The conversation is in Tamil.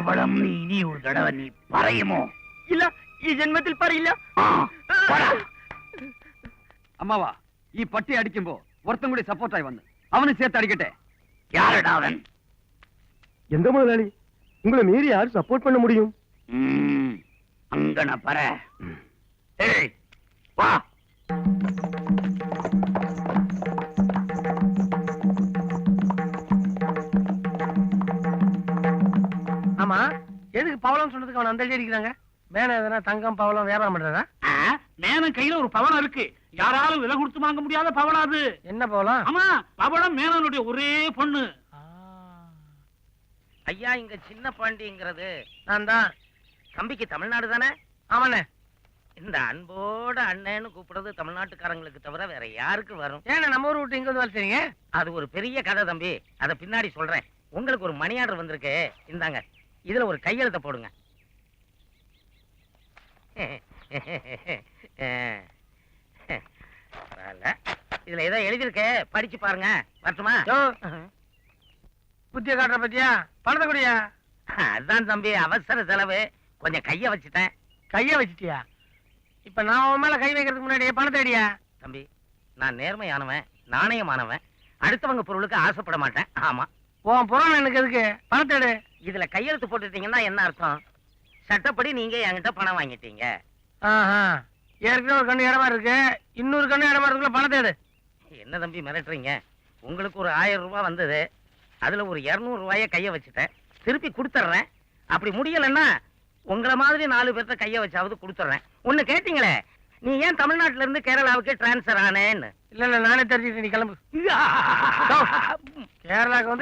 പവളം നീ ഇനി ഒരു തടവ നീ പറയുമോ? ഇല്ല, ഈ ജന്മത്തിൽ പറയില്ല. അമ്മാവാ, ഈ പട്ടി അടിക്കുമ്പോ ഒരുത്തം കൂടി സപ്പോർട്ടായി വന്ന് അവന് ചേർത്ത് അടിക്കട്ടെ. யாருடா அவன்? எந்த முதலாளி உங்களை மீறி யாரும் சப்போர்ட் பண்ண முடியும்? அங்கன பர. ஏய் வா. ஆமா, எதுக்கு பவளம் சொன்னதுக்கு அவன் அந்த அடிக்கிறாங்க? மேல எதனா தங்கம் பவளம் வியாபாரம் பண்றதா? மேனன் கையில ஒரு பவளம் இருக்கு. யாராலும் விலை கொடுத்து வாங்க முடியாத பவளம் அது. என்ன பவளம்? ஆமா, பவளம் மேனனுடைய ஒரே பொண்ணு. ஐயா, இங்க சின்ன பாண்டிங்கிறது நான் தான். தம்பிக்கு தமிழ்நாடு தானே? ஆமாண்ணே. இந்த அன்போட அண்ணன்னு கூப்பிடுறது தமிழ்நாட்டுக்காரங்களுக்கு தவிர வேற யாருக்கு வரும்? ஏன்னா நம்ம ஊர் விட்டு இங்க வந்து வேலை செய்றீங்க? அது ஒரு பெரிய கதை தம்பி, அத பின்னாடி சொல்றேன். உங்களுக்கு ஒரு மணி ஆர்டர் வந்திருக்கு, இந்தாங்க. இதுல ஒரு கையெழுத்த போடுங்க. இதுல ஏதோ எழுதிருக்கு, படிச்சு பாருங்க. வரட்டுமா? புத்திய காட்டுற பத்தியா? பணத்தை கூடியா? அதான் தம்பி, அவசர செலவு, கொஞ்சம் கைய வச்சுட்டேன். கைய வச்சிட்டியா? இப்ப நான் உன் மேல கை வைக்கிறதுக்கு முன்னாடி பணத்தை அடியா? தம்பி, நான் நேர்மையானவன், நாணயமானவன், அடுத்தவங்க பொருளுக்கு ஆசைப்பட மாட்டேன். ஆமா, உன் புறம் எனக்கு எதுக்கு? பணத்தை எடு. இதுல கையெழுத்து போட்டுட்டீங்கன்னா என்ன அர்த்தம்? சட்டப்படி நீங்க என்கிட்ட பணம் வாங்கிட்டீங்க. ஏற்கனவே ஒரு கண்ணு இடமா இருக்கு, இன்னொரு கண்ணு இடமா இருக்குள்ள பணத்தை எடு. என்ன தம்பி மிரட்டுறீங்க? உங்களுக்கு ஒரு 1000 ரூபாய் வந்தது, அதுல ஒரு 200 ரூபாய கைய வச்சுட்டேன், திருப்பி கொடுத்துறேன். அப்படி முடியலன்னா உங்களை மாதிரி 4 பேர்த்த கைய வச்சாவது கொடுத்துறேன். ஒண்ணு கேட்டீங்களே, நீ ஏன் தமிழ்நாட்டுல இருந்து கேரளாவுக்கு டிரான்ஸ்பர் ஆனேன்னு? இல்ல நானே தெரிஞ்சுக்கிட்டு, நீ கிளம்பு. கேரளாக்கு வந்து